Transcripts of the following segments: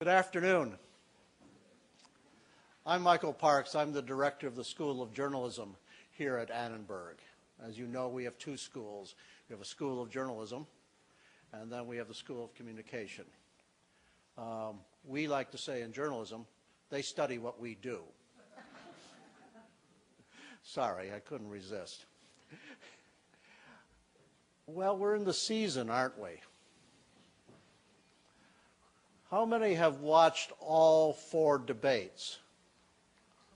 Good afternoon. I'm Michael Parks. I'm the director of the School of Journalism here at Annenberg. As you know, we have two schools. We have a School of Journalism, and then we have the School of Communication. We like to say in journalism, they study what we do. Sorry, I couldn't resist. Well, we're in the season, aren't we? How many have watched all 4 debates?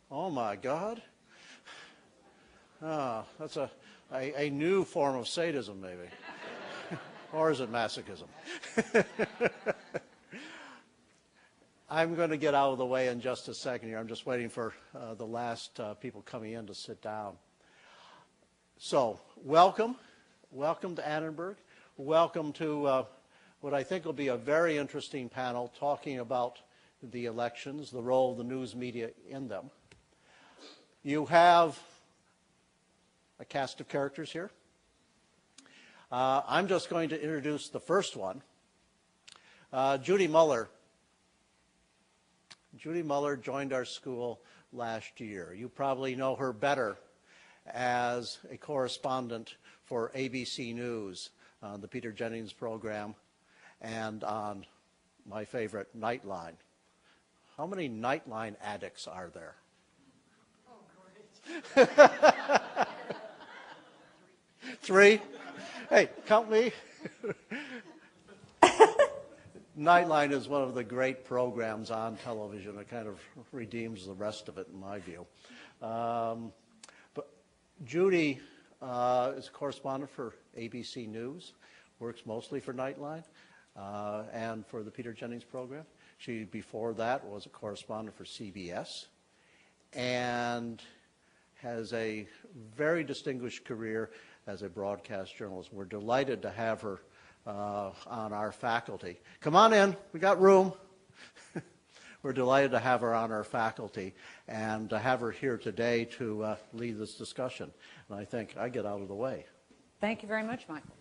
Oh my God. Oh, that's a new form of sadism, maybe. Or is it masochism? I'm going to get out of the way in just a second here. I'm just waiting for the last people coming in to sit down. So, welcome. Welcome to Annenberg. Welcome to what I think will be a very interesting panel talking about the elections, the role of the news media in them. You have a cast of characters here. I'm just going to introduce the first one, Judy Muller. Judy Muller joined our school last year. You probably know her better as a correspondent for ABC News on the Peter Jennings program and on my favorite, Nightline. How many Nightline addicts are there? Oh, great. 3? Hey, count me. Nightline is one of the great programs on television. It kind of redeems the rest of it, in my view. But Judy is a correspondent for ABC News, works mostly for Nightline and for the Peter Jennings program. She, before that, was a correspondent for CBS and has a very distinguished career as a broadcast journalist. We're delighted to have her on our faculty. Come on in, we got room. We're delighted to have her on our faculty and to have her here today to lead this discussion. And I think I get out of the way. Thank you very much, Michael.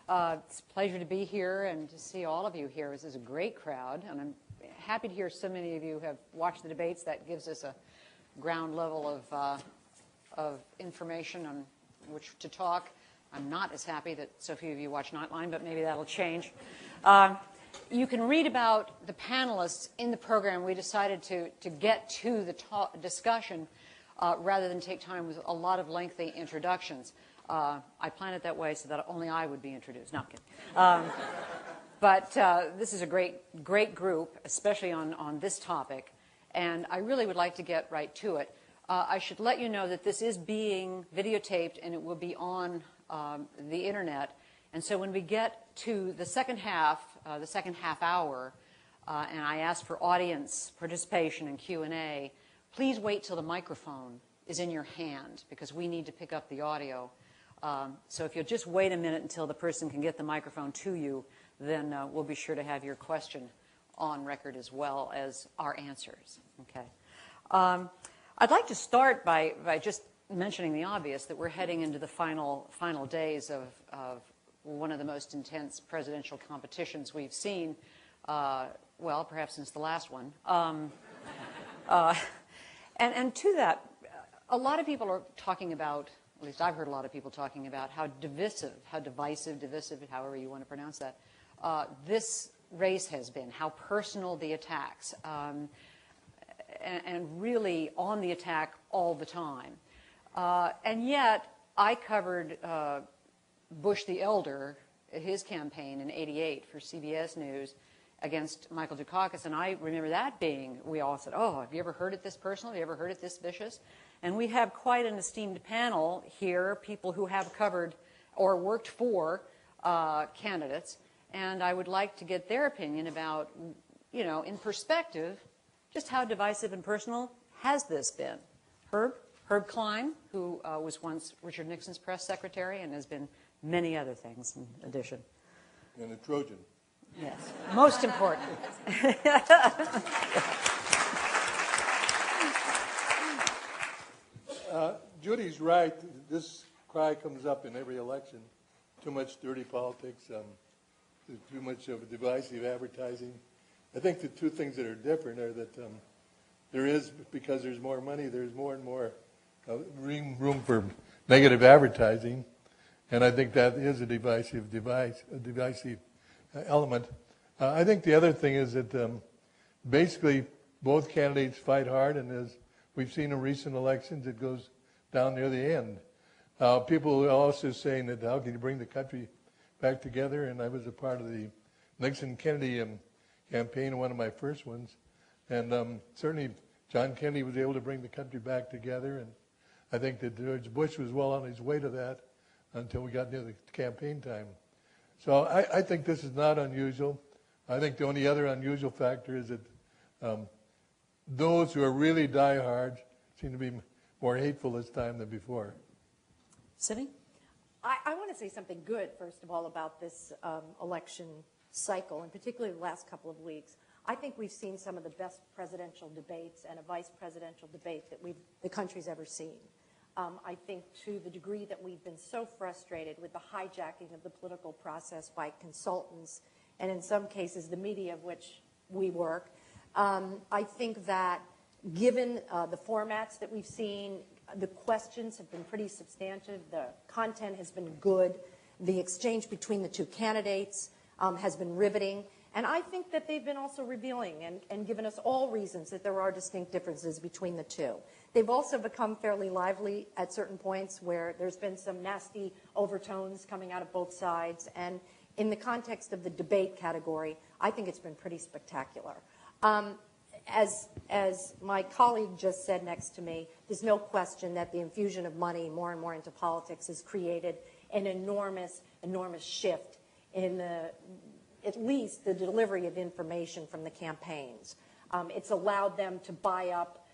It's a pleasure to be here and to see all of you here. This is a great crowd, and I'm happy to hear so many of you have watched the debates. That gives us a ground level of information on which to talk. I'm not as happy that so few of you watch Nightline, but maybe that'll change. You can read about the panelists in the program. We decided to get to the discussion rather than take time with a lot of lengthy introductions. I planned it that way so that only I would be introduced. No, I'm kidding. But this is a great group, especially on this topic, and I really would like to get right to it. I should let you know that this is being videotaped and it will be on the internet. And so when we get to the second half hour, and I ask for audience participation and Q&A, please wait till the microphone is in your hand because we need to pick up the audio. So if you'll just wait a minute until the person can get the microphone to you, then we'll be sure to have your question on record as well as our answers. Okay. I'd like to start by just mentioning the obvious, that we're heading into the final days of one of the most intense presidential competitions we've seen, well, perhaps since the last one. And to that, a lot of people are talking about, at least I've heard a lot of people talking about how divisive, however you want to pronounce that, this race has been, how personal the attacks, and really on the attack all the time. And yet, I covered Bush the Elder, his campaign in '88 for CBS News against Michael Dukakis, and I remember that being, we all said, oh, have you ever heard it this personal? Have you ever heard it this vicious? And we have quite an esteemed panel here, people who have covered or worked for candidates, and I would like to get their opinion about, you know, in perspective, just how divisive and personal has this been? Herb Klein, who was once Richard Nixon's press secretary and has been many other things in addition. And a Trojan. Yes, most important. Judy's right. This cry comes up in every election. Too much dirty politics, too much of divisive advertising. I think the two things that are different are that there is, because there's more money, there's more and more room for negative advertising, and I think that is a divisive element. I think the other thing is that basically both candidates fight hard, and as we've seen in recent elections, it goes down near the end. People are also saying that how can you bring the country back together, and I was a part of the Nixon-Kennedy campaign, one of my first ones, and certainly John Kennedy was able to bring the country back together, and I think that George Bush was well on his way to that until we got near the campaign time. So I think this is not unusual. I think the only other unusual factor is that those who are really diehard seem to be more hateful this time than before. Cinny? I want to say something good, first of all, about this election cycle, and particularly the last couple of weeks. I think we've seen some of the best presidential debates and a vice presidential debate that the country's ever seen. I think to the degree that we've been so frustrated with the hijacking of the political process by consultants, and in some cases the media of which we work, I think that given the formats that we've seen, the questions have been pretty substantive, the content has been good, the exchange between the two candidates has been riveting, and I think that they've been also revealing and given us all reasons that there are distinct differences between the two. They've also become fairly lively at certain points where there's been some nasty overtones coming out of both sides, and in the context of the debate category, I think it's been pretty spectacular. As my colleague just said next to me, there's no question that the infusion of money more and more into politics has created an enormous, enormous shift in at least the delivery of information from the campaigns. It's allowed them to buy up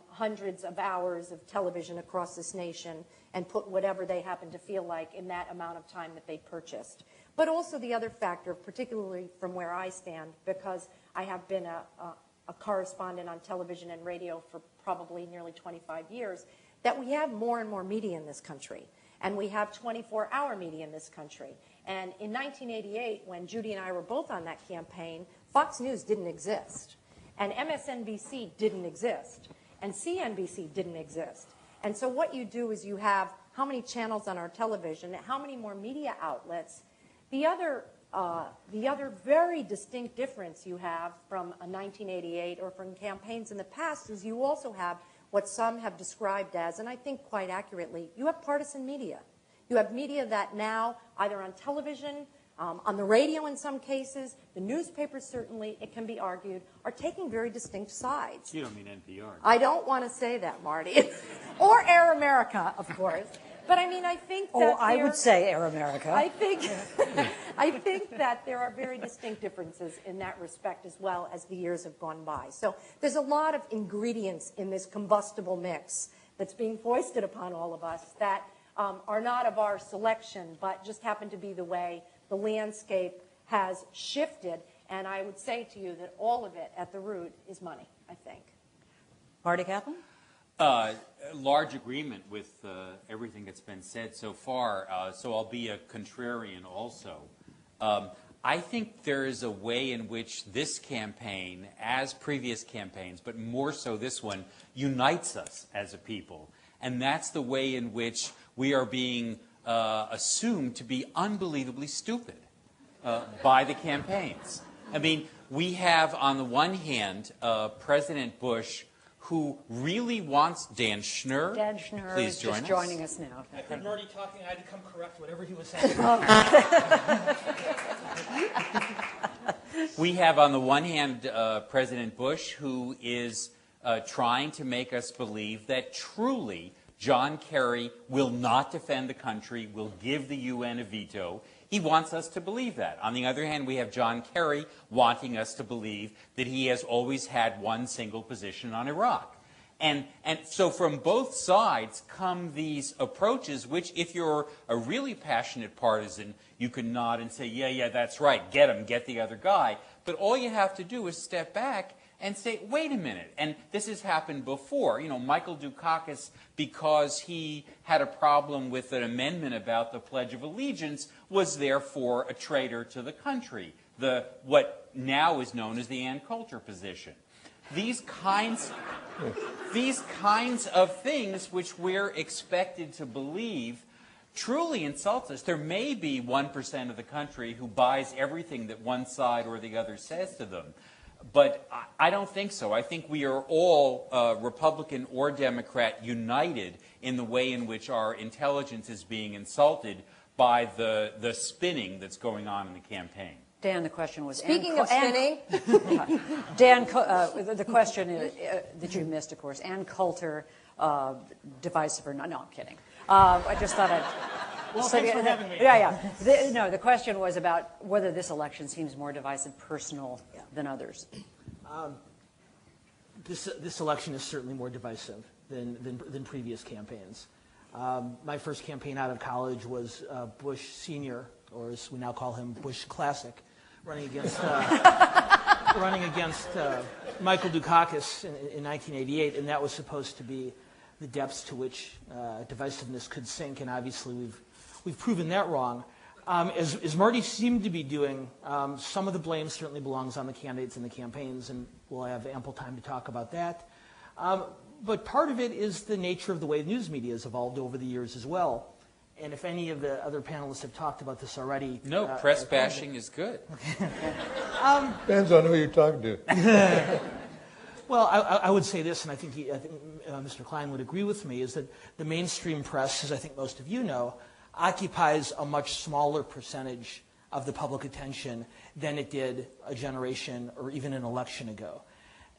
hundreds of hours of television across this nation and put whatever they happen to feel like in that amount of time that they purchased. But also the other factor, particularly from where I stand, because I have been a correspondent on television and radio for probably nearly 25 years, that we have more and more media in this country. And we have 24-hour media in this country. And in 1988, when Judy and I were both on that campaign, Fox News didn't exist. And MSNBC didn't exist. And CNBC didn't exist. And so what you do is you have how many channels on our television, how many more media outlets. The other very distinct difference you have from a 1988 or from campaigns in the past is you also have what some have described as, and I think quite accurately, you have partisan media. You have media that now, either on television, on the radio in some cases, the newspapers certainly, it can be argued, are taking very distinct sides. You don't mean NPR. I don't want to say that, Marty. Or Air America, of course. But I mean, I think that I would say Air America. I think that there are very distinct differences in that respect as well as the years have gone by. So there's a lot of ingredients in this combustible mix that's being foisted upon all of us that are not of our selection, but just happen to be the way the landscape has shifted. And I would say to you that all of it at the root is money, I think. Marty Kaplan? Large agreement with everything that's been said so far, so I'll be a contrarian also. I think there is a way in which this campaign, as previous campaigns, but more so this one, unites us as a people. And that's the way in which we are being assumed to be unbelievably stupid by the campaigns. I mean, we have, on the one hand, President Bush, who really wants Dan Schnur. Dan Schnur Please is join just us. joining us now. I heard Marty talking. I had to come correct whatever he was saying. We have, on the one hand, President Bush, who is trying to make us believe that truly John Kerry will not defend the country, will give the UN a veto. He wants us to believe that. On the other hand, we have John Kerry wanting us to believe that he has always had one single position on Iraq. And so from both sides come these approaches, which if you're a really passionate partisan, you can nod and say, yeah, that's right, get him, get the other guy. But all you have to do is step back and say, wait a minute. And this has happened before. You know, Michael Dukakis, because he had a problem with an amendment about the Pledge of Allegiance, was therefore a traitor to the country. what now is known as the Ann Coulter position. These kinds of things which we're expected to believe truly insults us. There may be 1% of the country who buys everything that one side or the other says to them. But I don't think so. I think we are all, Republican or Democrat, united in the way in which our intelligence is being insulted by the spinning that's going on in the campaign. Dan, the question was... Speaking of spinning... Dan, the question that you missed, of course, Ann Coulter, divisive or not? No, I'm kidding. I just thought I'd... Well, thanks for having me. Yeah. The question was about whether this election seems more divisive, personal than others. This election is certainly more divisive than previous campaigns. My first campaign out of college was Bush Senior, or as we now call him, Bush Classic, running against Michael Dukakis in 1988, and that was supposed to be the depths to which divisiveness could sink, and obviously we've proven that wrong. As Marty seemed to be doing, some of the blame certainly belongs on the candidates and the campaigns, and we'll have ample time to talk about that. But part of it is the nature of the way news media has evolved over the years as well. And if any of the other panelists have talked about this already... No, press bashing is good. Depends on who you're talking to. Well, I would say this, and I think Mr. Klein would agree with me, is that the mainstream press, as I think most of you know, occupies a much smaller percentage of the public attention than it did a generation or even an election ago.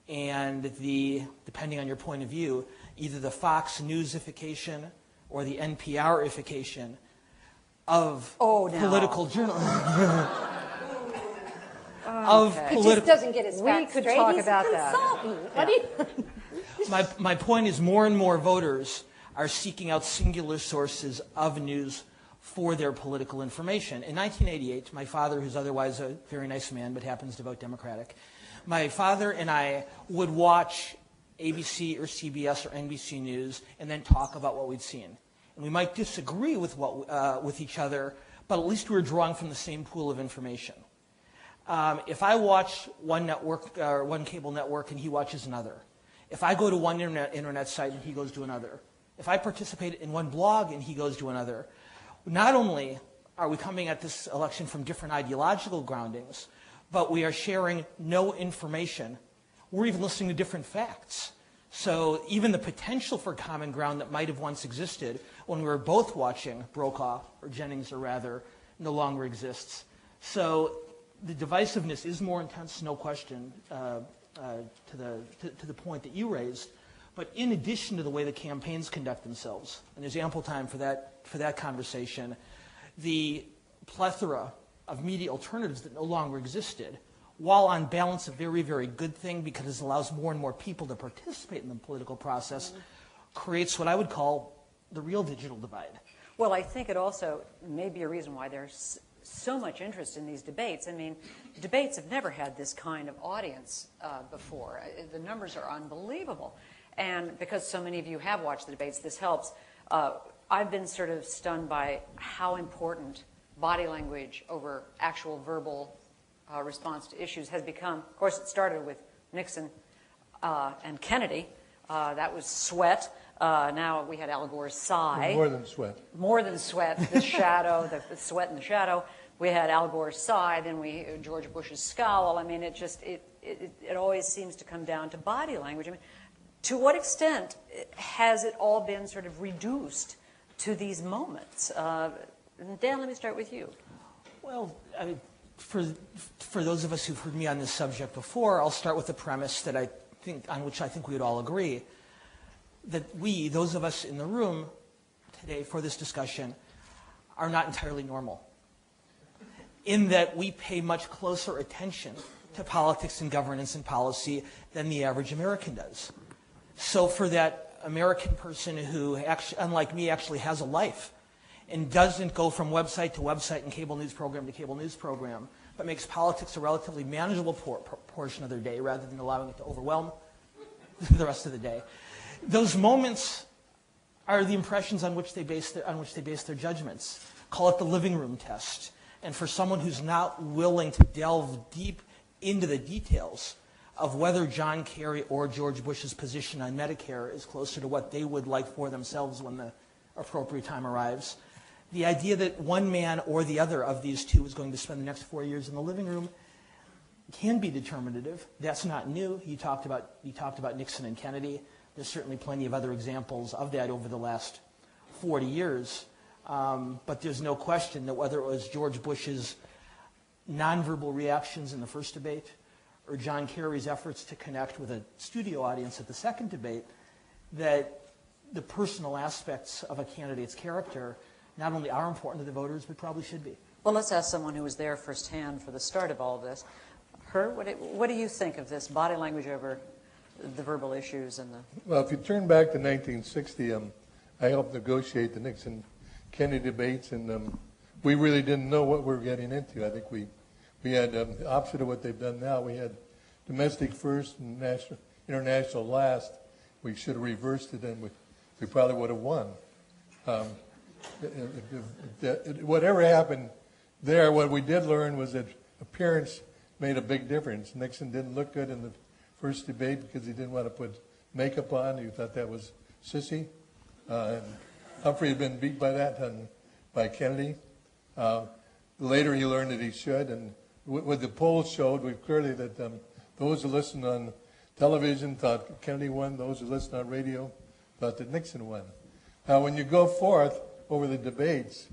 And depending on your point of view, either the Fox Newsification or the NPR-ification of political journalism. It just doesn't get his facts We could straight. talk He's about a that. consultant. My point is more and more voters are seeking out singular sources of news for their political information. In 1988, my father, who's otherwise a very nice man but happens to vote Democratic, my father and I would watch ABC or CBS or NBC News and then talk about what we'd seen. And we might disagree with each other, but at least we were drawing from the same pool of information. If I watch one network or one cable network and he watches another, if I go to one internet site and he goes to another, if I participate in one blog and he goes to another, not only are we coming at this election from different ideological groundings, but we are sharing no information. We're even listening to different facts. So even the potential for common ground that might have once existed when we were both watching Brokaw, or Jennings, or rather, no longer exists. So the divisiveness is more intense, no question, to the point that you raised. But in addition to the way the campaigns conduct themselves, and there's ample time for that conversation, the plethora of media alternatives that no longer existed, while on balance a very, very good thing because it allows more and more people to participate in the political process, creates what I would call the real digital divide. Well, I think it also may be a reason why there's so much interest in these debates. I mean, debates have never had this kind of audience before. The numbers are unbelievable. And because so many of you have watched the debates, this helps. I've been sort of stunned by how important body language over actual verbal response to issues has become. Of course, it started with Nixon and Kennedy. That was sweat. Now we had Al Gore's sigh. More than sweat. More than sweat, the shadow, the sweat and the shadow. We had Al Gore's sigh, then George Bush's scowl. I mean, it always seems to come down to body language. I mean, to what extent has it all been sort of reduced to these moments? Dan, let me start with you. Well, for those of us who've heard me on this subject before, I'll start with the premise that on which I think we would all agree, that those of us in the room today for this discussion, are not entirely normal. In that we pay much closer attention to politics and governance and policy than the average American does. So for that American person who, unlike me, actually has a life and doesn't go from website to website and cable news program to cable news program, but makes politics a relatively manageable portion of their day rather than allowing it to overwhelm the rest of the day, those moments are the impressions on which they base their judgments. Call it the living room test. And for someone who's not willing to delve deep into the details of whether John Kerry or George Bush's position on Medicare is closer to what they would like for themselves when the appropriate time arrives, the idea that one man or the other of these two is going to spend the next 4 years in the living room can be determinative. That's not new. You talked about Nixon and Kennedy. There's certainly plenty of other examples of that over the last 40 years. But there's no question that whether it was George Bush's nonverbal reactions in the first debate or John Kerry's efforts to connect with a studio audience at the second debate, that the personal aspects of a candidate's character not only are important to the voters, but probably should be. Well, let's ask someone who was there firsthand for the start of all of this. Herb, what do you think of this body language over the verbal issues and the... Well, if you turn back to 1960, I helped negotiate the Nixon-Kennedy debates, and we really didn't know what we were getting into. I think we had the opposite of what they've done now. We had domestic first and international last. We should have reversed it, and we probably would have won. Whatever happened there, what we did learn was that appearance made a big difference. Nixon didn't look good in the first debate because he didn't want to put makeup on. He thought that was sissy. And Humphrey had been beat by that by Kennedy. Later he learned that he should. And what the polls showed was clearly that those who listened on television thought Kennedy won. Those who listened on radio thought that Nixon won. Now, when you go forth over the debates,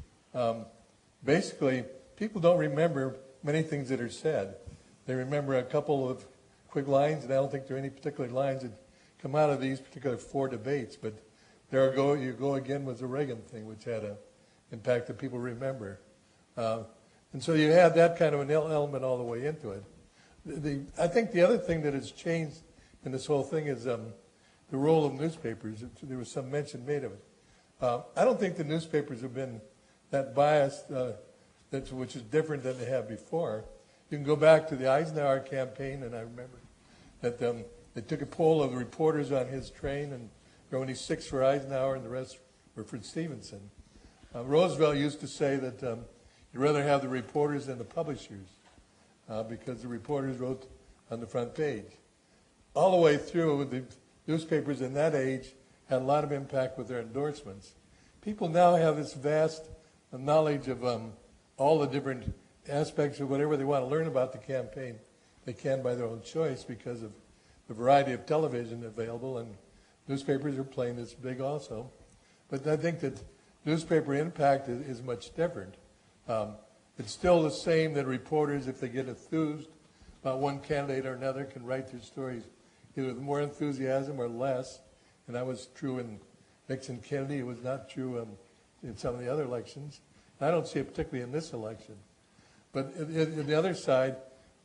basically people don't remember many things that are said. They remember a couple of quick lines, and I don't think there are any particular lines that come out of these particular 4 debates. But you go again with the Reagan thing, which had an impact that people remember. And so you had that kind of an element all the way into it. I think the other thing that has changed in this whole thing is the role of newspapers. There was some mention made of it. I don't think the newspapers have been that biased, which is different than they have before. You can go back to the Eisenhower campaign, and I remember that they took a poll of the reporters on his train, and there were only 6 for Eisenhower, and the rest were for Stevenson. Roosevelt used to say that you'd rather have the reporters than the publishers because the reporters wrote on the front page. All the way through, the newspapers in that age had a lot of impact with their endorsements. People now have this vast knowledge of all the different aspects of whatever they want to learn about the campaign. They can by their own choice because of the variety of television available, and newspapers are playing this big also. But I think that newspaper impact is much different. It's still the same that reporters, if they get enthused about one candidate or another, can write their stories either with more enthusiasm or less. And that was true in Nixon Kennedy. It was not true in some of the other elections. I don't see it particularly in this election. But on the other side,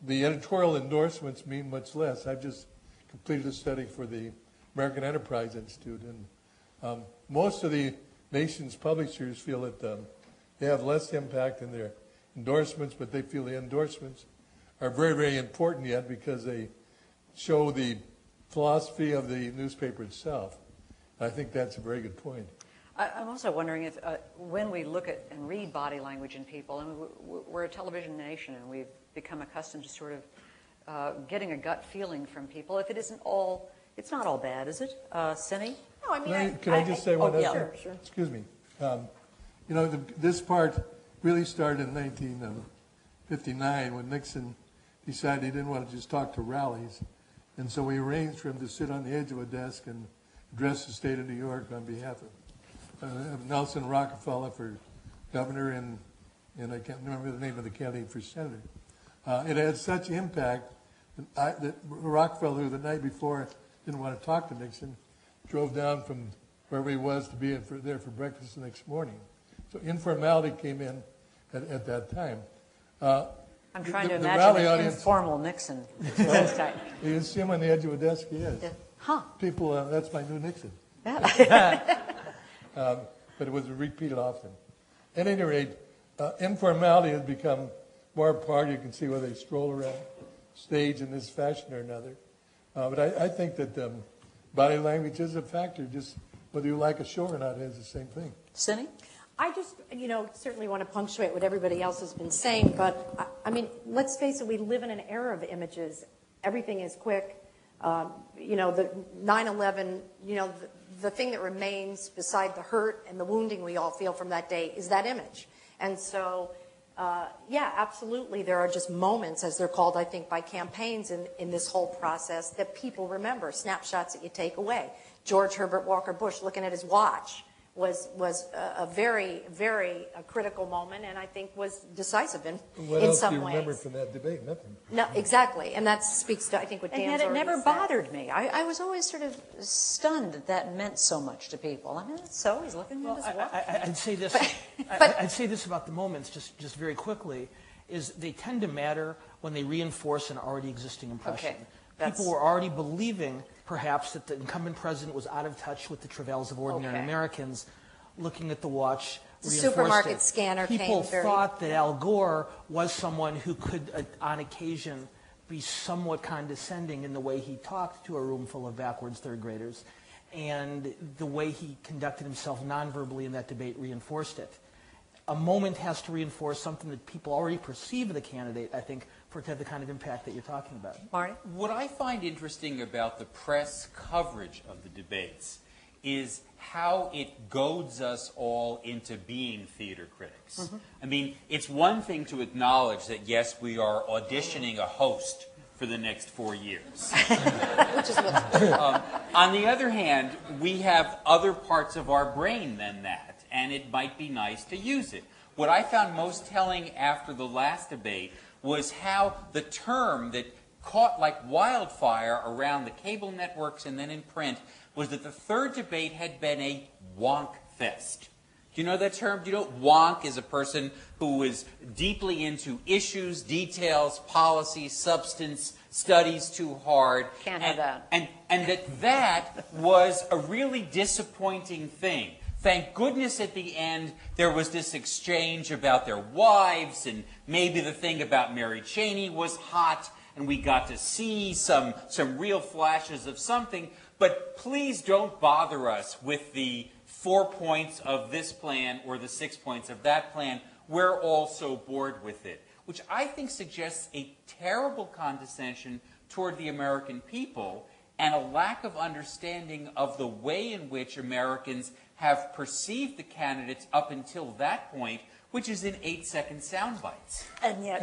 the editorial endorsements mean much less. I've just completed a study for the American Enterprise Institute, and most of the nation's publishers feel that they have less impact in their endorsements, but they feel the endorsements are very, very important yet because they show the philosophy of the newspaper itself. I think that's a very good point. I'm also wondering if when we look at and read body language in people, and we're a television nation and we've become accustomed to sort of getting a gut feeling from people, if it isn't all, it's not all bad, is it? Cinny? No, I mean, Can I just say one other thing? Sure. Excuse me. This part really started in 1959 when Nixon decided he didn't want to just talk to rallies. And so we arranged for him to sit on the edge of a desk and address the state of New York on behalf of Nelson Rockefeller for governor and I can't remember the name of the candidate for senator. It had such impact that Rockefeller, who the night before didn't want to talk to Nixon, drove down from wherever he was to be there for breakfast the next morning. So informality came in at that time. I'm trying to the imagine rally an audience, informal Nixon. You see him on the edge of a desk, he is. Huh. People, that's my new Nixon. But it was repeated often. At any rate, informality has become more a part. You can see where they stroll around stage in this fashion or another. But I think that body language is a factor. Just whether you like a show or not is the same thing. Cinny? I just, certainly want to punctuate what everybody else has been saying, but I mean, let's face it, we live in an era of images. Everything is quick. The 9/11, the thing that remains beside the hurt and the wounding we all feel from that day is that image. And so, yeah, absolutely, there are just moments, as they're called, I think, by campaigns in this whole process that people remember, snapshots that you take away. George Herbert Walker Bush looking at his watch was a very, very critical moment, and I think was decisive in some ways. What else do you remember from that debate? Nothing. No, exactly, and that speaks to, I think, what Dan's And yet it already never said. bothered me. I was always sort of stunned that that meant so much to people. I mean, so he's looking at his watch. I'd say this. But- I'd say this about the moments, just very quickly, is they tend to matter when they reinforce an already existing impression. Okay, People were already believing, perhaps, that the incumbent president was out of touch with the travails of ordinary Americans. Looking at the watch, The reinforced supermarket it. scanner came People very- thought that Al Gore was someone who could, on occasion, be somewhat condescending in the way he talked to a room full of backwards third graders, and the way he conducted himself nonverbally in that debate reinforced it. A moment has to reinforce something that people already perceive of the candidate, I think, for it to have the kind of impact that you're talking about. Marty? What I find interesting about the press coverage of the debates is how it goads us all into being theater critics. I mean, it's one thing to acknowledge that, yes, we are auditioning a host for the next 4 years. Which is what's On the other hand, we have other parts of our brain than that, and it might be nice to use it. What I found most telling after the last debate was how the term that caught like wildfire around the cable networks and then in print was that the third debate had been a wonk fest. Do you know that term? Do you know wonk is a person who is deeply into issues, details, policy, substance, studies too hard. Can't have that. And that was a really disappointing thing. Thank goodness at the end there was this exchange about their wives, and maybe the thing about Mary Cheney was hot, and we got to see some real flashes of something. But please don't bother us with the 4 points of this plan or the 6 points of that plan. We're all so bored with it, which I think suggests a terrible condescension toward the American people and a lack of understanding of the way in which Americans have perceived the candidates up until that point, which is in 8-second sound bites. And yet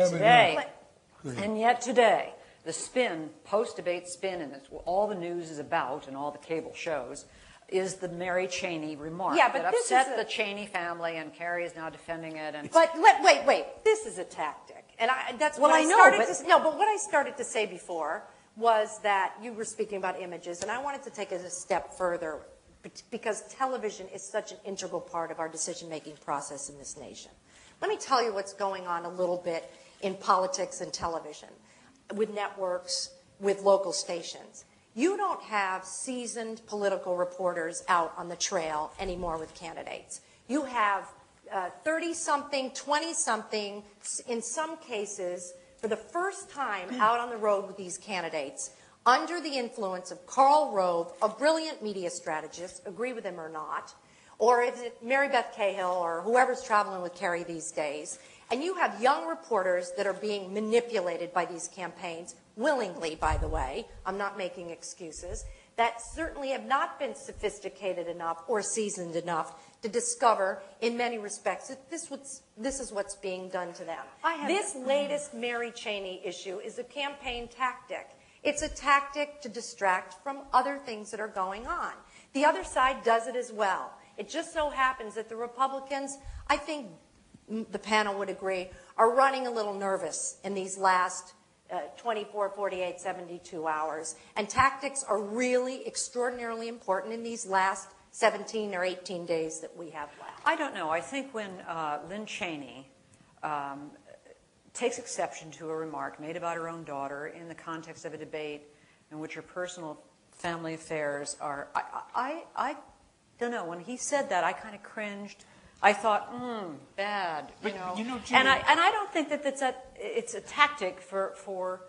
today, the spin, post-debate spin, and it's all the news is about and all the cable shows, is the Mary Cheney remark Yeah, but that this upset is the Cheney family, and Kerry is now defending it. And But wait. This is a tactic, and that's Well, what I know, started but- to. No, but what I started to say before was that you were speaking about images, and I wanted to take it a step further because television is such an integral part of our decision-making process in this nation. Let me tell you what's going on a little bit in politics and television, with networks, with local stations. You don't have seasoned political reporters out on the trail anymore with candidates. You have 30-something, 20-something, in some cases, for the first time out on the road with these candidates, under the influence of Karl Rove, a brilliant media strategist, agree with him or not, or is it Mary Beth Cahill or whoever's traveling with Kerry these days, and you have young reporters that are being manipulated by these campaigns, willingly, by the way, I'm not making excuses, that certainly have not been sophisticated enough or seasoned enough to discover, in many respects, that this is what's being done to them. This latest Mary Cheney issue is a campaign tactic. It's a tactic to distract from other things that are going on. The other side does it as well. It just so happens that the Republicans, I think the panel would agree, are running a little nervous in these last 24, 48, 72 hours. And tactics are really extraordinarily important in these last 17 or 18 days that we have left. I don't know. I think when Lynn Cheney takes exception to a remark made about her own daughter in the context of a debate in which her personal family affairs are, I don't know. When he said that, I kind of cringed. I thought, bad, But, you know. Judy, and I don't think that it's a tactic for.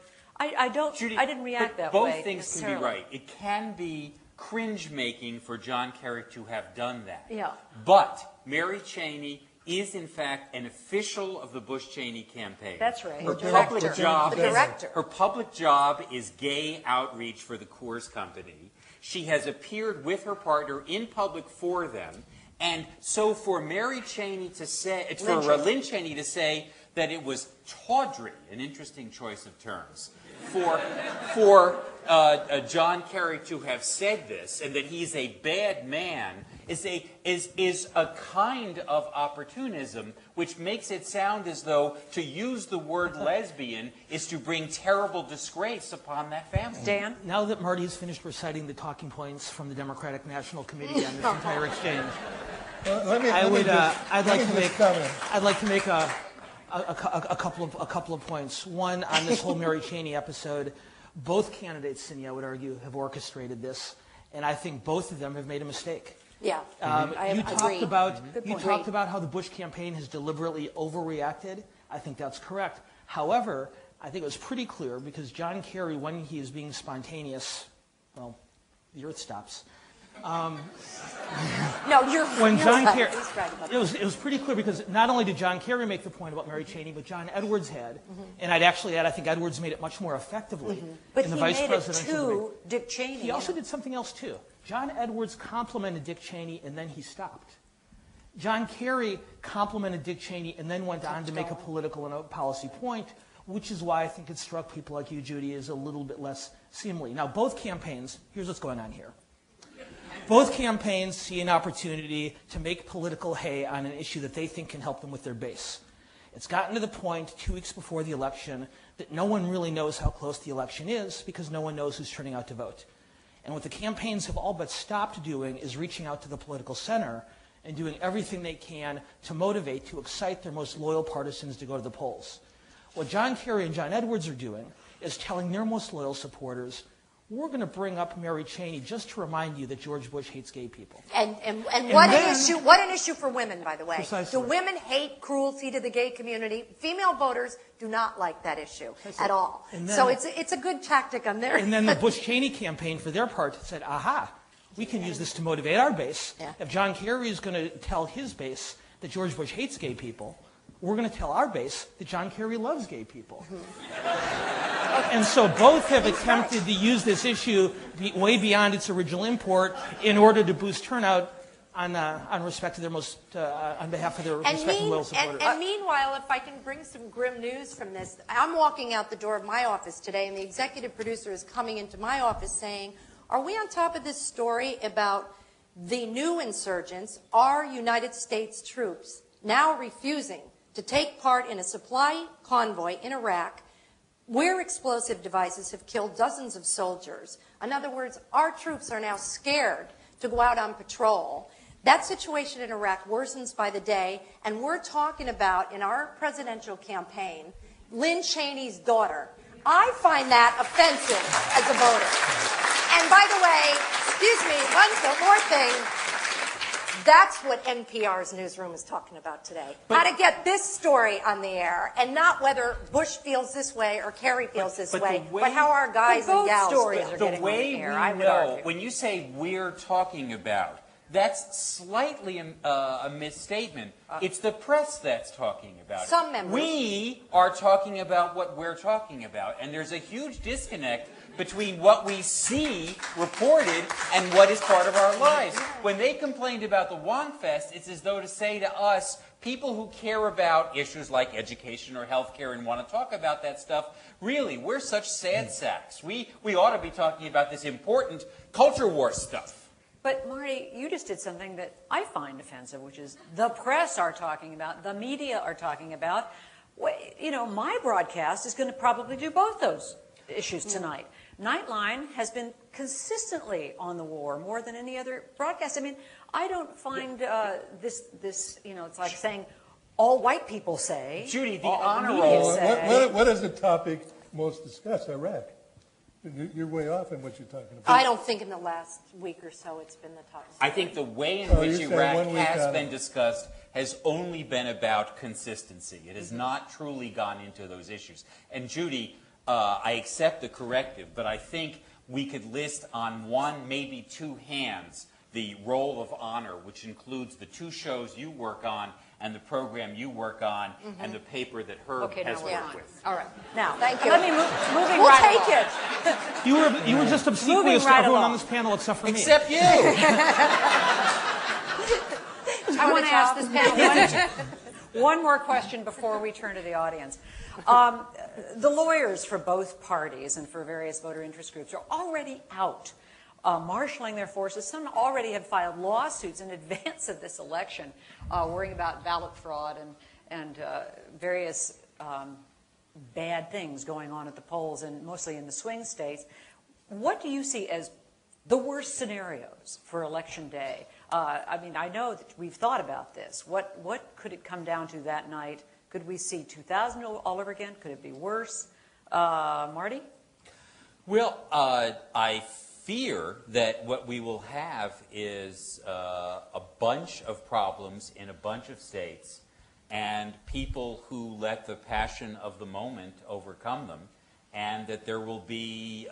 Judy, I didn't react but that both way. things can be right. It can be cringe-making for John Kerry to have done that. Yeah. But Mary Cheney is, in fact, an official of the Bush-Cheney campaign. That's right. Her The public director. job The director. Her public job is gay outreach for the Coors Company. She has appeared with her partner in public for them. And so for Mary Cheney to say, Lynn Cheney to say that it was tawdry, an interesting choice of terms, for John Kerry to have said this and that he's a bad man is a kind of opportunism which makes it sound as though to use the word lesbian is to bring terrible disgrace upon that family. Dan? Now that Marty has finished reciting the talking points from the Democratic National Committee on this entire exchange, I'd like to make a couple of points. One, on this whole Mary Cheney episode, both candidates, Cinny, I would argue, have orchestrated this, and I think both of them have made a mistake. Yeah, You talked about how the Bush campaign has deliberately overreacted. I think that's correct. However, I think it was pretty clear because John Kerry, when he is being spontaneous, well, the earth stops. No, When John right. Kerry, He's right about it was pretty clear because not only did John Kerry make the point about Mary Cheney, but John Edwards had, and I'd actually add, I think Edwards made it much more effectively But in the he vice made it presidential debate. to Dick Cheney. He also did something else too. John Edwards complimented Dick Cheney and then he stopped. John Kerry complimented Dick Cheney and then went on to make a political and a policy point, which is why I think it struck people like you, Judy, as a little bit less seemly. Now, both campaigns, here's what's going on here. Both campaigns see an opportunity to make political hay on an issue that they think can help them with their base. It's gotten to the point 2 weeks before the election that no one really knows how close the election is because no one knows who's turning out to vote. And what the campaigns have all but stopped doing is reaching out to the political center and doing everything they can to motivate, to excite their most loyal partisans to go to the polls. What John Kerry and John Edwards are doing is telling their most loyal supporters, we're going to bring up Mary Cheney just to remind you that George Bush hates gay people. And what an issue for women, by the way. Precisely. Do women hate cruelty to the gay community? Female voters do not like that issue at all. So it's a good tactic on their And then the Bush-Cheney campaign, for their part, said, aha, we can use this to motivate our base. Yeah. If John Kerry is going to tell his base that George Bush hates gay people, we're going to tell our base that John Kerry loves gay people. And so both have attempted to use this issue way beyond its original import in order to boost turnout on respect to their most, on behalf of their respective loyal supporters. And meanwhile, if I can bring some grim news from this, I'm walking out the door of my office today, and the executive producer is coming into my office saying, are we on top of this story about the new insurgents, our United States troops, now refusing to take part in a supply convoy in Iraq where explosive devices have killed dozens of soldiers? In other words, our troops are now scared to go out on patrol. That situation in Iraq worsens by the day, and we're talking about, in our presidential campaign, Lynn Cheney's daughter. I find that offensive as a voter. And by the way, excuse me, one more thing. That's what NPR's newsroom is talking about today. How to get this story on the air, and not whether Bush feels this way or Kerry feels this way, but how our guys and gals feel. The way we know, when you say we're talking about, that's slightly a misstatement. It's the press that's talking about it. Some members. We are talking about what we're talking about, and there's a huge disconnect between what we see reported and what is part of our lives. When they complained about the Wong Fest, it's as though to say to us, people who care about issues like education or healthcare and want to talk about that stuff, really, we're such sad sacks. We ought to be talking about this important culture war stuff. But Marty, you just did something that I find offensive, which is the press are talking about, the media are talking about. You know, my broadcast is going to probably do both those issues tonight. Nightline has been consistently on the war more than any other broadcast. I mean, I don't find this, you know, it's like saying all white people say. Judy, the all honor media roll. say. What is the topic most discussed? Iraq. You're way off in what you're talking about. I don't think in the last week or so it's been the top story. I think the way in Oh, which you're saying Iraq 1 week has out. been discussed has only been about consistency. It has not truly gone into those issues. And Judy, I accept the corrective, but I think we could list on one, maybe two hands the Roll of Honor, which includes the 2 shows you work on and the program you work on and the paper that Herb has worked with. All right. Now, thank you. Let me moving We'll right take along. it. You were just obsequious Moving to right everyone on along. this panel except for me. Except you! I want to ask this panel one more question before we turn to the audience. The lawyers for both parties and for various voter interest groups are already out marshaling their forces. Some already have filed lawsuits in advance of this election, worrying about ballot fraud and various bad things going on at the polls, and mostly in the swing states. What do you see as the worst scenarios for Election Day? I mean, I know that we've thought about this. What could it come down to that night? Could we see 2000 all over again? Could it be worse? Marty? Well, I fear that what we will have is a bunch of problems in a bunch of states, and people who let the passion of the moment overcome them, and that there will be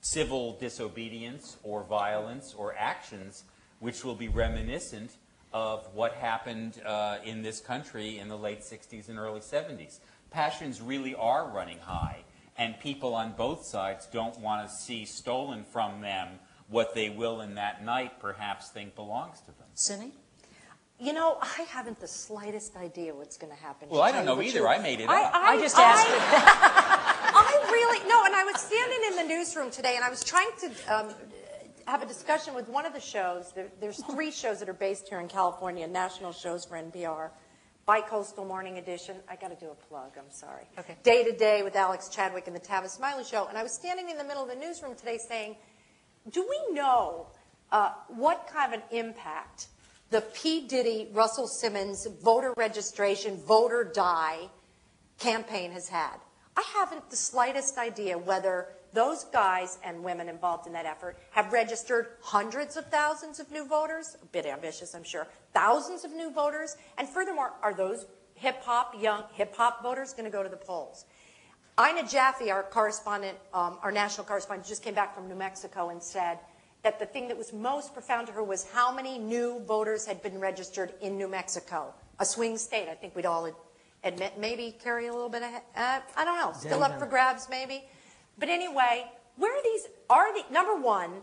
civil disobedience or violence or actions which will be reminiscent of what happened in this country in the late 60s and early 70s. Passions really are running high, and people on both sides don't want to see stolen from them what they will in that night perhaps think belongs to them. Cinny? You know, I haven't the slightest idea what's going to happen. Well, I don't know either. I made it up. I just asked. I really, no, and I was standing in the newsroom today, and I was trying to have a discussion with one of the shows. There's 3 shows that are based here in California, national shows for NPR. Bi-Coastal Morning Edition. I got to do a plug, I'm sorry. Okay. Day to Day with Alex Chadwick and the Tavis Smiley Show. And I was standing in the middle of the newsroom today saying, do we know what kind of an impact the P. Diddy, Russell Simmons voter registration, voter die campaign has had? I haven't the slightest idea whether those guys and women involved in that effort have registered hundreds of thousands of new voters, a bit ambitious, I'm sure, thousands of new voters, and furthermore, are those young hip-hop voters going to go to the polls? Ina Jaffe, our correspondent, our national correspondent, just came back from New Mexico and said that the thing that was most profound to her was how many new voters had been registered in New Mexico, a swing state. I think we'd all admit, maybe carry a little bit ahead. I don't know, still up for grabs maybe. But anyway, where are these, number one,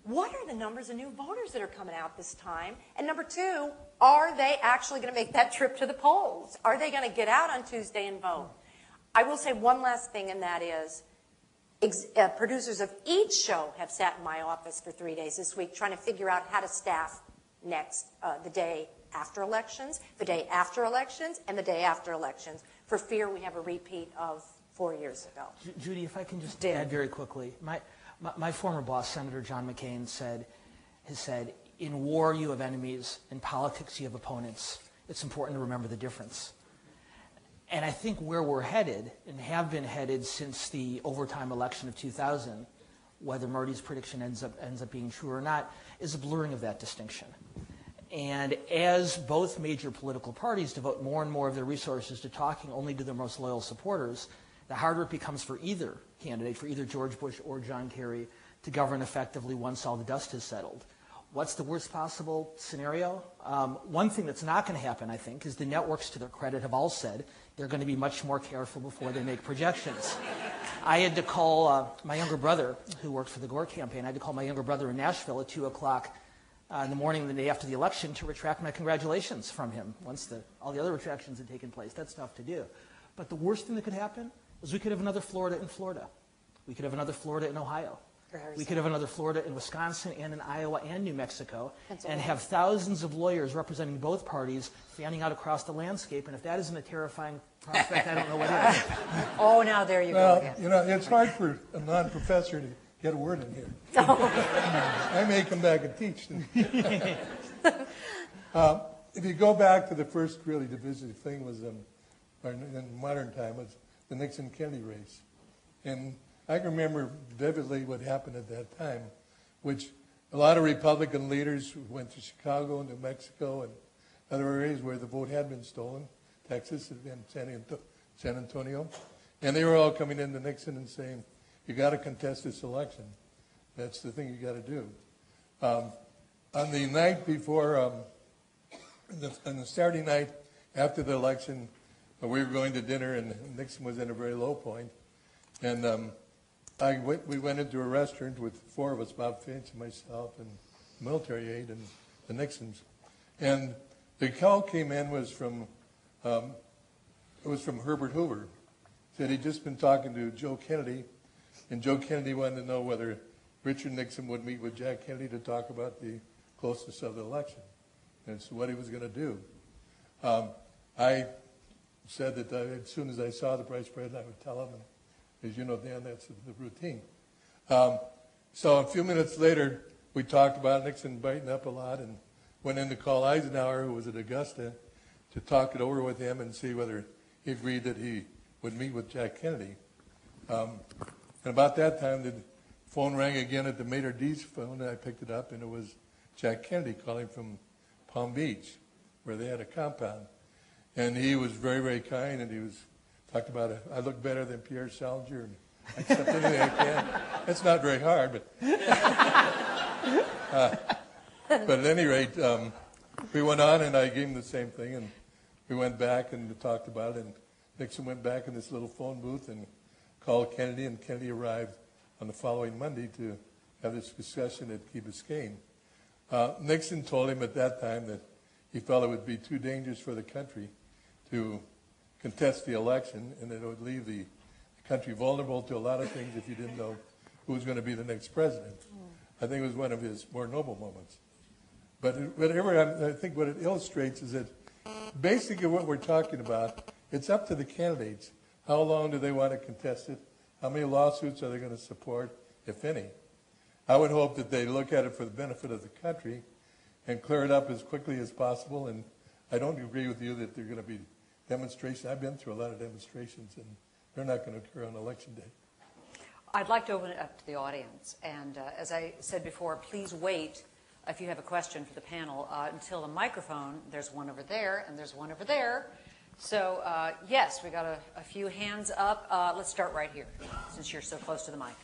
what are the numbers of new voters that are coming out this time? And number 2, are they actually going to make that trip to the polls? Are they going to get out on Tuesday and vote? I will say one last thing, and that is producers of each show have sat in my office for 3 days this week trying to figure out how to staff next, the day after elections, the day after elections, and the day after elections, for fear we have a repeat of 4 years ago. Judy, if I can just add very quickly. My former boss, Senator John McCain, has said, in war you have enemies, in politics you have opponents. It's important to remember the difference. And I think where we're headed, and have been headed since the overtime election of 2000, whether Marty's prediction ends up being true or not, is a blurring of that distinction. And as both major political parties devote more and more of their resources to talking only to their most loyal supporters, the harder it becomes for either candidate, for either George Bush or John Kerry, to govern effectively once all the dust has settled. What's the worst possible scenario? One thing that's not going to happen, I think, is the networks, to their credit, have all said they're going to be much more careful before they make projections. I had to call my younger brother, who worked for the Gore campaign, I had to call my younger brother in Nashville at 2 o'clock in the morning the day after the election to retract my congratulations from him once all the other retractions had taken place. That's tough to do. But the worst thing that could happen is we could have another Florida in Florida. We could have another Florida in Ohio. We could have another Florida in Wisconsin and in Iowa and New Mexico, and have thousands of lawyers representing both parties fanning out across the landscape. And if that isn't a terrifying prospect, I don't know what is. Oh, now there you go again. You know, it's hard for a non-professor to get a word in here. I may come back and teach. If you go back to the first really divisive thing was in modern time was the Nixon-Kennedy race. And I can remember vividly what happened at that time, which a lot of Republican leaders went to Chicago, New Mexico, and other areas where the vote had been stolen, Texas and San Antonio. And they were all coming into Nixon and saying, you got to contest this election. That's the thing you got to do. On the night before, on the Saturday night after the election, we were going to dinner, and Nixon was in a very low point. And we went into a restaurant with four of us, Bob Finch and myself and military aide and the Nixons. And the call came in was from Herbert Hoover. Said he'd just been talking to Joe Kennedy, and Joe Kennedy wanted to know whether Richard Nixon would meet with Jack Kennedy to talk about the closeness of the election. And it's what he was going to do. I said that as soon as I saw the Vice President, I would tell him. And as you know, Dan, that's the routine. So a few minutes later, we talked about Nixon biting up a lot and went in to call Eisenhower, who was at Augusta, to talk it over with him and see whether he agreed that he would meet with Jack Kennedy. And about that time, the phone rang again at the Maynard D's phone, and I picked it up, and it was Jack Kennedy calling from Palm Beach, where they had a compound. And he was very, very kind, and he was talked about, I look better than Pierre Salinger, and I accept anything I can. It's not very hard, but at any rate, we went on, and I gave him the same thing, and we went back and talked about it, and Nixon went back in this little phone booth and called Kennedy, and Kennedy arrived on the following Monday to have this discussion at Key Biscayne. Nixon told him at that time that he felt it would be too dangerous for the country to contest the election, and that it would leave the country vulnerable to a lot of things if you didn't know who was going to be the next president. I think it was one of his more noble moments. But I think what it illustrates is that basically what we're talking about, it's up to the candidates. How long do they want to contest it? How many lawsuits are they going to support, if any? I would hope that they look at it for the benefit of the country and clear it up as quickly as possible. And I don't agree with you that there are going to be demonstrations. I've been through a lot of demonstrations, and they're not going to occur on Election Day. I'd like to open it up to the audience. And as I said before, please wait if you have a question for the panel until the microphone. There's one over there, and there's one over there. So, yes, we got a few hands up. Let's start right here, since you're so close to the mic.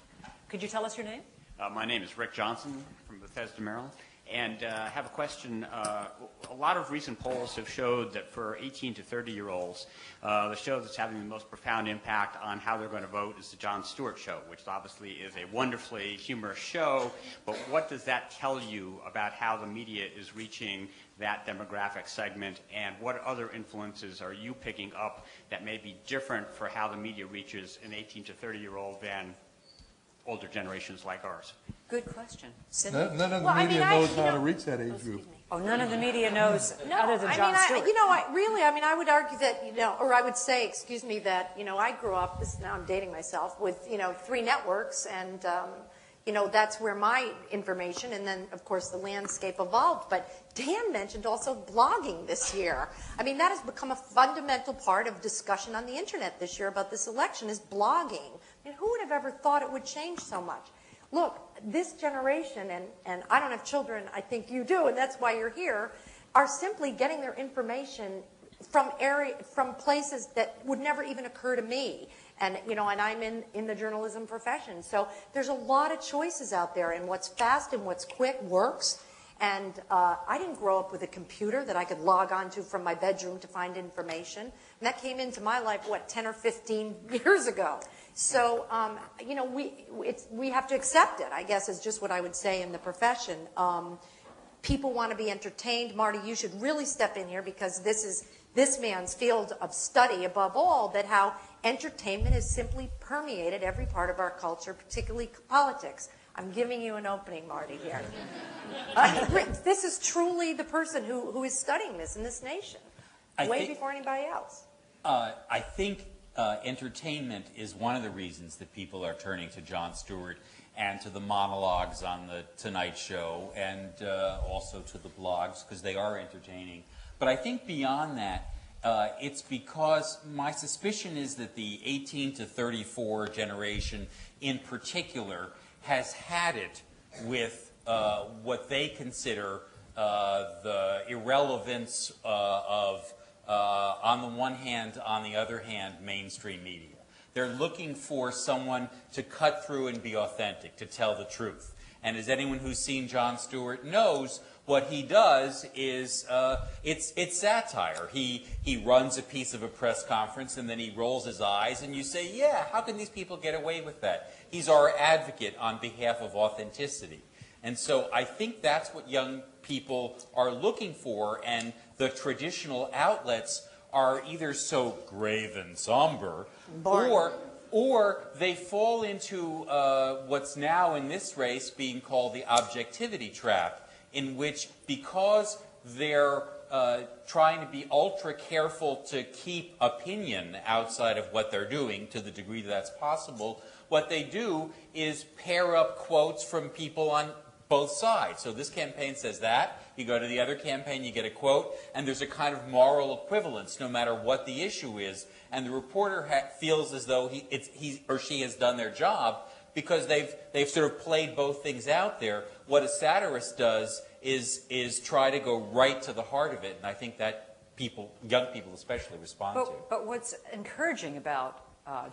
Could you tell us your name? My name is Rick Johnson from Bethesda, Maryland. And I have a question. A lot of recent polls have showed that for 18 to 30-year-olds, the show that's having the most profound impact on how they're going to vote is the Jon Stewart Show, which obviously is a wonderfully humorous show. But what does that tell you about how the media is reaching that demographic segment, and what other influences are you picking up that may be different for how the media reaches an 18 to 30-year-old than older generations like ours? Good question. None of the media knows how to reach that age group. Oh, none of the media knows other than I Jon mean, Stewart. I would argue that, or I would say, excuse me, that, I grew up, now I'm dating myself, with, 3 networks, and, that's where my information, and then, of course, the landscape evolved. But Dan mentioned also blogging this year. I mean, that has become a fundamental part of discussion on the Internet this year about this election, is blogging. I mean, who would have ever thought it would change so much? Look, this generation, and I don't have children, I think you do, and that's why you're here, are simply getting their information from places that would never even occur to me. And, and I'm in the journalism profession. So there's a lot of choices out there, and what's fast and what's quick works. And I didn't grow up with a computer that I could log onto from my bedroom to find information. And that came into my life, 10 or 15 years ago. So, we have to accept it, I guess, is just what I would say in the profession. People want to be entertained. Marty, you should really step in here, because this is this man's field of study above all, that how entertainment has simply permeated every part of our culture, particularly politics. I'm giving you an opening, Marty, here. This is truly the person who is studying this in this nation, way before anybody else. I think entertainment is one of the reasons that people are turning to Jon Stewart and to the monologues on the Tonight Show, and also to the blogs, because they are entertaining. But I think beyond that, it's because my suspicion is that the 18 to 34 generation in particular has had it with what they consider the irrelevance of, on the one hand, on the other hand, mainstream media. They're looking for someone to cut through and be authentic, to tell the truth. And as anyone who's seen Jon Stewart knows, what he does is it's satire. He runs a piece of a press conference and then he rolls his eyes and you say, yeah, how can these people get away with that? He's our advocate on behalf of authenticity. And so I think that's what young people are looking for, and the traditional outlets are either so grave and somber, or they fall into what's now in this race being called the objectivity trap, in which, because they're trying to be ultra careful to keep opinion outside of what they're doing to the degree that's possible, what they do is pair up quotes from people on both sides. So this campaign says that. You go to the other campaign, you get a quote, and there's a kind of moral equivalence no matter what the issue is. And the reporter feels as though he or she has done their job because they've sort of played both things out there. What a satirist does is try to go right to the heart of it, and I think that young people especially, respond to. But what's encouraging about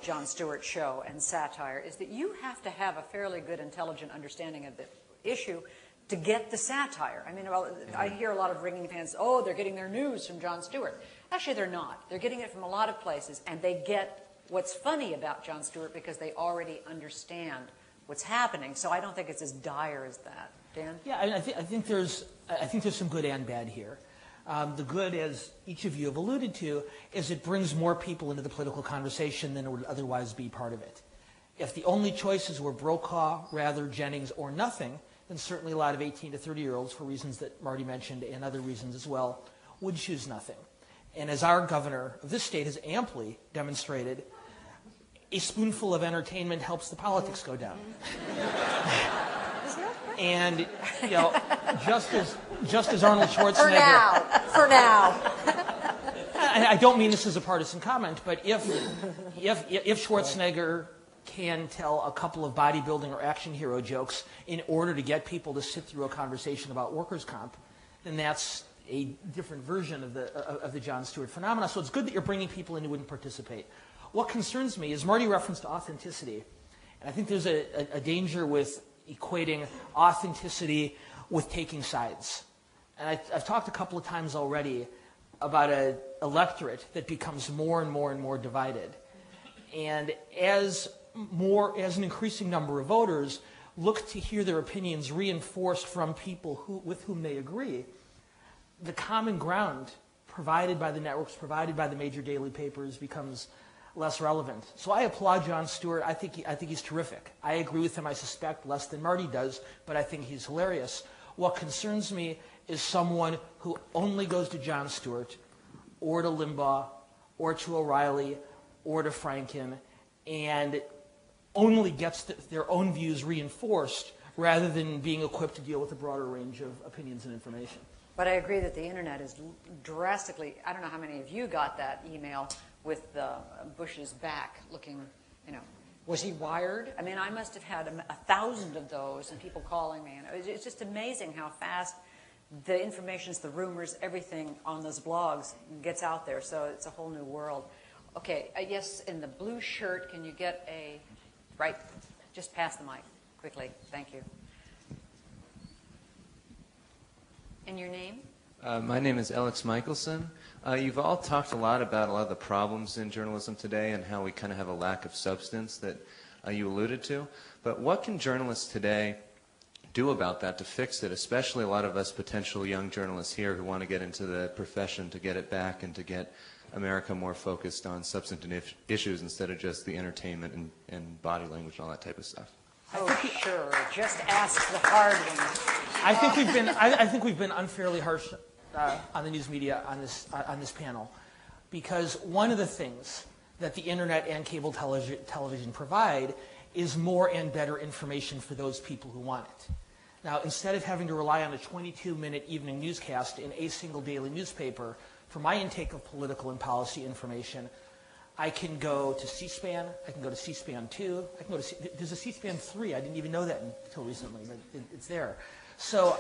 Jon Stewart's show and satire is that you have to have a fairly good, intelligent understanding of the issue to get the satire. I mean, I hear a lot of ringing fans, oh, they're getting their news from Jon Stewart. Actually, they're not. They're getting it from a lot of places, and they get what's funny about Jon Stewart because they already understand what's happening. So I don't think it's as dire as that. Dan? Yeah, I think there's some good and bad here. The good, as each of you have alluded to, is it brings more people into the political conversation than would otherwise be part of it. If the only choices were Brokaw, Rather, Jennings, or nothing, then certainly a lot of 18 to 30-year-olds, for reasons that Marty mentioned and other reasons as well, would choose nothing. And as our governor of this state has amply demonstrated, a spoonful of entertainment helps the politics go down. And, you know, just as Arnold Schwarzenegger... For now. I don't mean this as a partisan comment, but if Schwarzenegger can tell a couple of bodybuilding or action hero jokes in order to get people to sit through a conversation about workers' comp, then that's a different version of the Jon Stewart phenomena. So it's good that you're bringing people in who wouldn't participate. What concerns me is Marty referenced authenticity, and I think there's a danger with equating authenticity with taking sides. And I've talked a couple of times already about an electorate that becomes more and more and more divided. And as an increasing number of voters look to hear their opinions reinforced from people with whom they agree, the common ground provided by the networks, provided by the major daily papers, becomes less relevant. So I applaud Jon Stewart. I think he's terrific. I agree with him, I suspect, less than Marty does, but I think he's hilarious. What concerns me is someone who only goes to Jon Stewart or to Limbaugh or to O'Reilly or to Franken and only gets their own views reinforced rather than being equipped to deal with a broader range of opinions and information. But I agree that the internet is drastically, I don't know how many of you got that email with Bush's back looking, you know, was he wired? I mean, I must have had 1,000 of those and people calling me. And it's just amazing how fast the information, the rumors, everything on those blogs gets out there. So it's a whole new world. Okay, yes, in the blue shirt, can you get right, just pass the mic quickly. Thank you. And your name? My name is Alex Michelson. You've all talked a lot about a lot of the problems in journalism today and how we kind of have a lack of substance that you alluded to. But what can journalists today do about that to fix it, especially a lot of us potential young journalists here who want to get into the profession to get it back and to get America more focused on substantive issues instead of just the entertainment and body language and all that type of stuff? Oh, sure. Just ask the hard one. I think we've been unfairly harsh on the news media on this panel, because one of the things that the internet and cable television provide is more and better information for those people who want it. Now, instead of having to rely on a 22-minute evening newscast in a single daily newspaper for my intake of political and policy information, I can go to C-SPAN, I can go to C-SPAN 2, I can go to there's a C-SPAN 3, I didn't even know that until recently, but it's there. So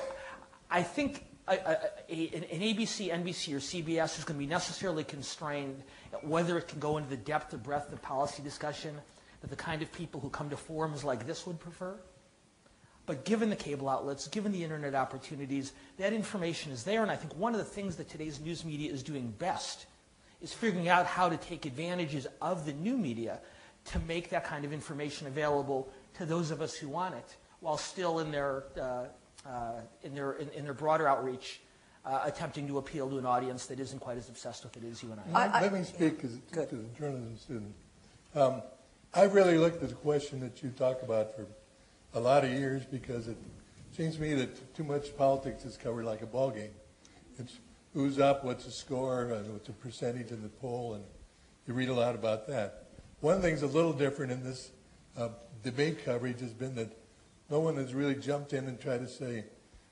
I think an ABC, NBC, or CBS is going to be necessarily constrained at whether it can go into the depth or breadth of policy discussion that the kind of people who come to forums like this would prefer. But given the cable outlets, given the internet opportunities, that information is there. And I think one of the things that today's news media is doing best is figuring out how to take advantages of the new media to make that kind of information available to those of us who want it, while still in their broader outreach, attempting to appeal to an audience that isn't quite as obsessed with it as you and I. Let me speak as a journalism student. I've really looked at the question that you talk about for a lot of years, because it seems to me that too much politics is covered like a ball game. It's who's up, what's the score, what's the percentage in the poll, and you read a lot about that. One thing's a little different in this debate coverage has been that no one has really jumped in and tried to say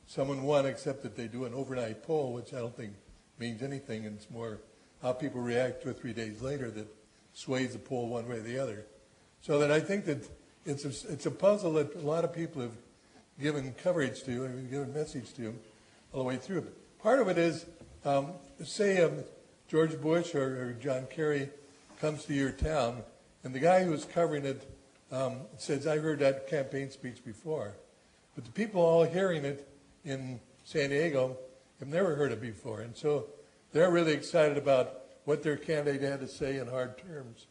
someone won, except that they do an overnight poll, which I don't think means anything, and it's more how people react 2 or 3 days later that sways the poll one way or the other. So that I think that it's a puzzle that a lot of people have given coverage to and given message to all the way through. Part of it is, say George Bush or John Kerry comes to your town, and the guy who's covering it says, "I heard that campaign speech before." But the people all hearing it in San Diego have never heard it before. And so they're really excited about what their candidate had to say in hard terms.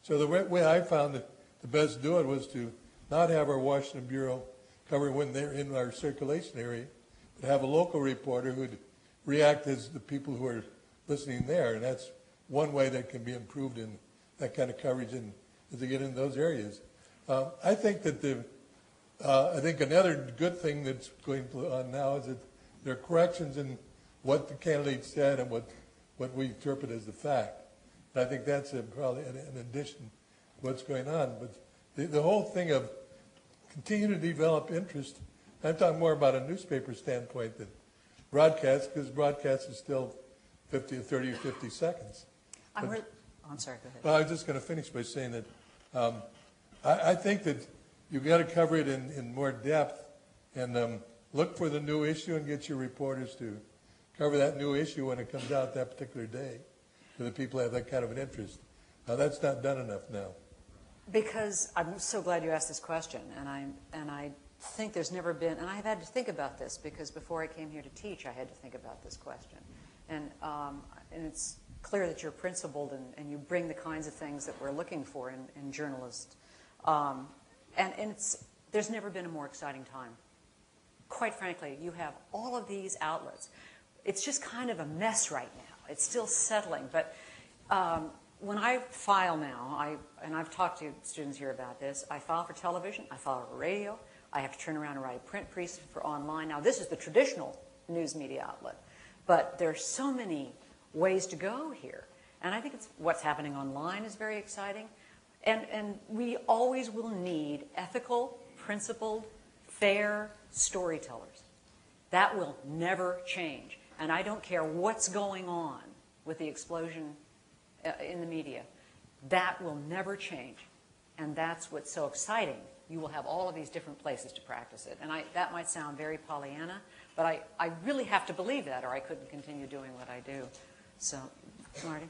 So the way I found that the best to do it was to not have our Washington Bureau cover when they're in our circulation area, but have a local reporter who'd react as the people who are listening there. And that's one way that can be improved in that kind of coverage and as they get in those areas. I think that I think another good thing that's going on now is that there are corrections in what the candidate said and what we interpret as the fact. And I think that's probably an addition to what's going on. But the whole thing of continue to develop interest, I'm talking more about a newspaper standpoint than broadcast, because broadcast is still 30 or 50 seconds. I'm sorry, go ahead. Well, I was just going to finish by saying that I think that you've got to cover it in more depth and look for the new issue and get your reporters to cover that new issue when it comes out that particular day, so that people have that kind of an interest. Now, that's not done enough now. Because I'm so glad you asked this question, and I think there's never been, and I've had to think about this because before I came here to teach, I had to think about this question, and it's clear that you're principled and you bring the kinds of things that we're looking for in journalists, and there's never been a more exciting time. Quite frankly, you have all of these outlets. It's just kind of a mess right now. It's still settling, but when I file now, and I've talked to students here about this, I file for television, I file for radio, I have to turn around and write a print piece for online. Now, this is the traditional news media outlet, but there's so many ways to go here. And I think what's happening online is very exciting. And we always will need ethical, principled, fair storytellers. That will never change. And I don't care what's going on with the explosion in the media. That will never change. And that's what's so exciting. You will have all of these different places to practice it. And that might sound very Pollyanna, but I really have to believe that or I couldn't continue doing what I do. So, Marty?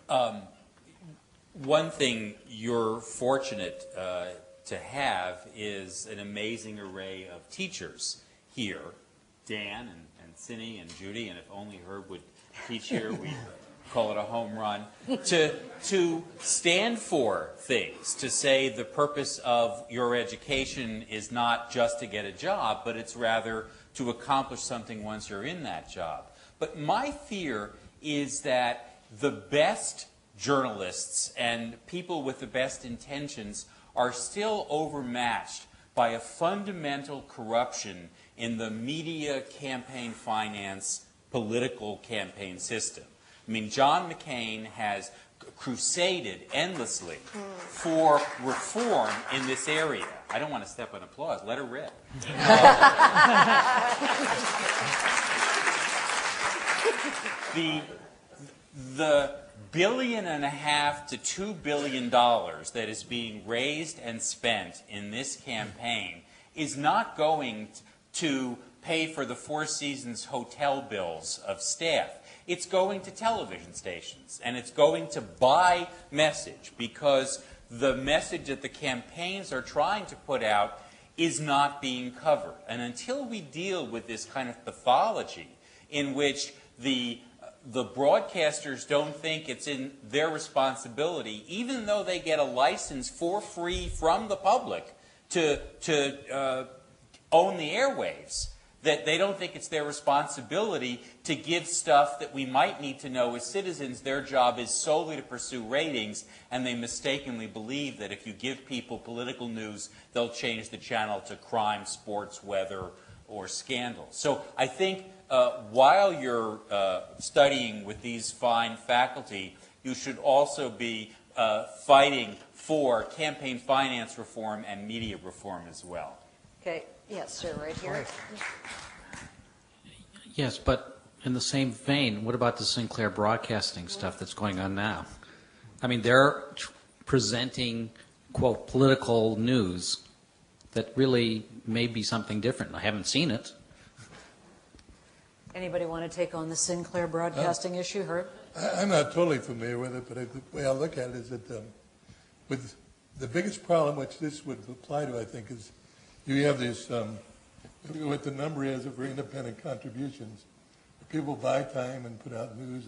One thing you're fortunate to have is an amazing array of teachers here. Dan and Cinny and Judy, and if only Herb would teach here, we'd call it a home run, to stand for things, to say the purpose of your education is not just to get a job, but it's rather to accomplish something once you're in that job. But my fear is that the best journalists and people with the best intentions are still overmatched by a fundamental corruption in the media campaign finance political campaign system. I mean, John McCain has crusaded endlessly for reform in this area. I don't want to step on applause. Let her rip. The $1.5 billion to $2 billion that is being raised and spent in this campaign is not going to pay for the Four Seasons hotel bills of staff. It's going to television stations, and it's going to buy message, because the message that the campaigns are trying to put out is not being covered. And until we deal with this kind of pathology in which the broadcasters don't think it's in their responsibility, even though they get a license for free from the public to own the airwaves, that they don't think it's their responsibility to give stuff that we might need to know as citizens. Their job is solely to pursue ratings, and they mistakenly believe that if you give people political news, they'll change the channel to crime, sports, weather, or scandal. So I think while you're studying with these fine faculty, you should also be fighting for campaign finance reform and media reform as well. Okay. Yes, sir, right here. Yes, but in the same vein, what about the Sinclair Broadcasting stuff that's going on now? I mean, they're presenting, quote, political news that really may be something different. I haven't seen it. Anybody want to take on the Sinclair Broadcasting issue, Herb? I'm not totally familiar with it, but the way I look at it is that with the biggest problem which this would apply to, I think, is you have this, what the number is for independent contributions. People buy time and put out news.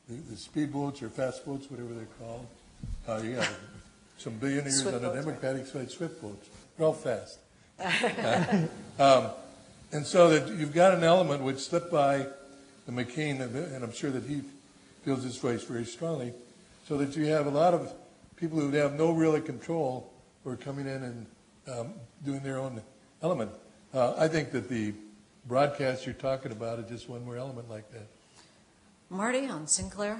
The speedboats or fast boats, whatever they're called. You have some billionaires on the Democratic side, swift boats. They're all fast. And so that you've got an element which slipped by the McCain, and I'm sure that he feels this way very strongly, so that you have a lot of people who have no real control who are coming in and doing their own element. I think that the broadcast you're talking about is just one more element like that. Marty, on Sinclair?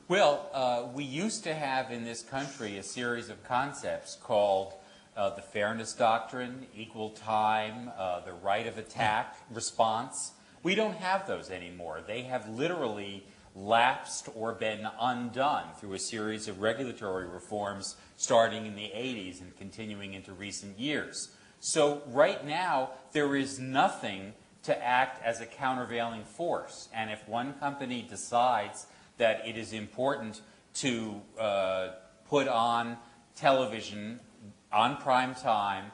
Well, we used to have in this country a series of concepts called the fairness doctrine, equal time, the right of attack, response. We don't have those anymore. They have literally lapsed or been undone through a series of regulatory reforms starting in the 80s and continuing into recent years. So right now, there is nothing to act as a countervailing force. And if one company decides that it is important to put on television on prime time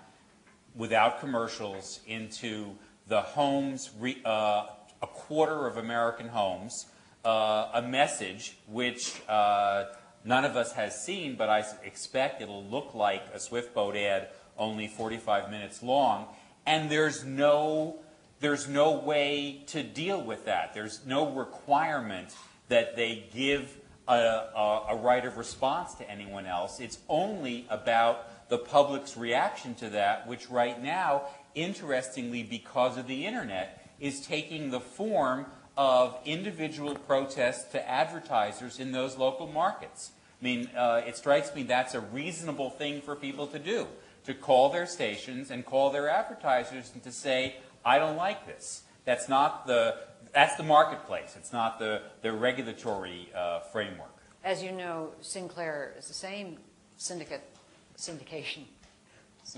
without commercials into the homes, a quarter of American homes, a message which none of us has seen, but I expect it'll look like a Swift boat ad, only 45 minutes long, and there's no way to deal with that. There's no requirement that they give a right of response to anyone else. It's only about the public's reaction to that, which right now, interestingly, because of the internet, is taking the form of individual protests to advertisers in those local markets. I mean, it strikes me that's a reasonable thing for people to do, to call their stations and call their advertisers and to say, I don't like this. That's the marketplace. It's not the regulatory framework. As you know, Sinclair is the same syndication.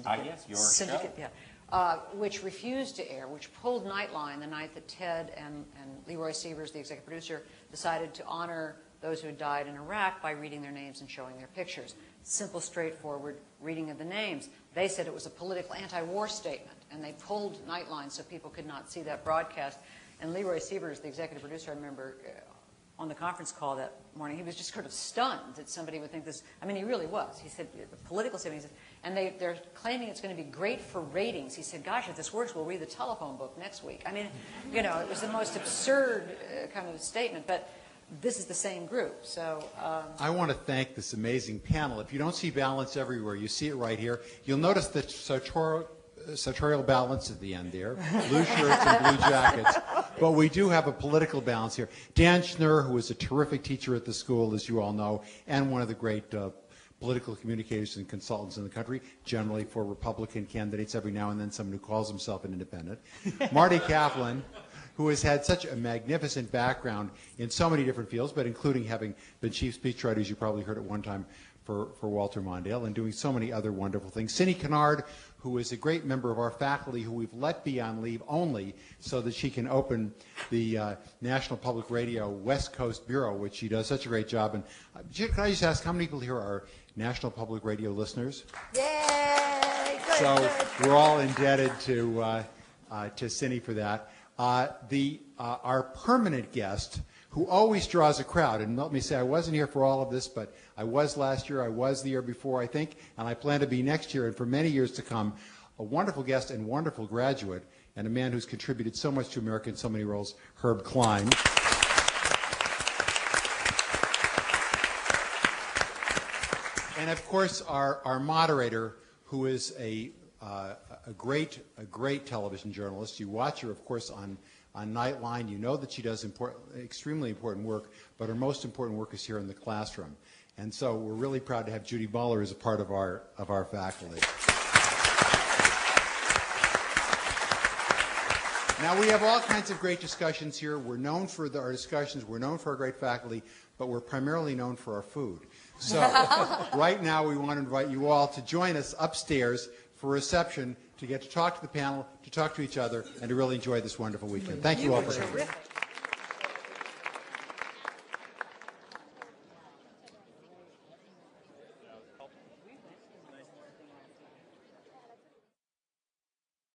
Yes, your syndicate, show. Yeah. Which refused to air, which pulled Nightline the night that Ted and Leroy Sievers, the executive producer, decided to honor those who had died in Iraq by reading their names and showing their pictures. Simple, straightforward reading of the names. They said it was a political anti-war statement, and they pulled Nightline so people could not see that broadcast. And Leroy Sievers, the executive producer, I remember on the conference call that morning, he was just sort of stunned that somebody would think this. I mean, he really was. He said, the political statement, he said, and they're claiming it's going to be great for ratings. He said, gosh, if this works, we'll read the telephone book next week. I mean, you know, it was the most absurd kind of statement, but this is the same group. So I want to thank this amazing panel. If you don't see balance everywhere, you see it right here. You'll notice the sartorial balance at the end there, blue shirts and blue jackets. But we do have a political balance here. Dan Schnur, who is a terrific teacher at the school, as you all know, and one of the great political communicators and consultants in the country, generally for Republican candidates, every now and then someone who calls himself an independent. Marty Kaplan, who has had such a magnificent background in so many different fields, but including having been chief speechwriter, as you probably heard at one time, for Walter Mondale, and doing so many other wonderful things. Cinny Kennard, who is a great member of our faculty who we've let be on leave only so that she can open the National Public Radio West Coast Bureau, which she does such a great job. And can I just ask, how many people here are National Public Radio listeners? Yay! Good, So good. we're all indebted to Cinny for that. Our permanent guest, who always draws a crowd, and let me say, I wasn't here for all of this, but I was last year, I was the year before, I think, and I plan to be next year and for many years to come, a wonderful guest and wonderful graduate, and a man who's contributed so much to America in so many roles, Herb Klein. And of course, our moderator, who is a great television journalist. You watch her, of course, on Nightline. You know that she does extremely important work, but her most important work is here in the classroom. And so we're really proud to have Judy Muller as a part of our faculty. Now, we have all kinds of great discussions here. We're known for our discussions. We're known for our great faculty, but we're primarily known for our food. So right now, we want to invite you all to join us upstairs for a reception, to get to talk to the panel, to talk to each other, and to really enjoy this wonderful weekend. Thank you all for coming. Terrific.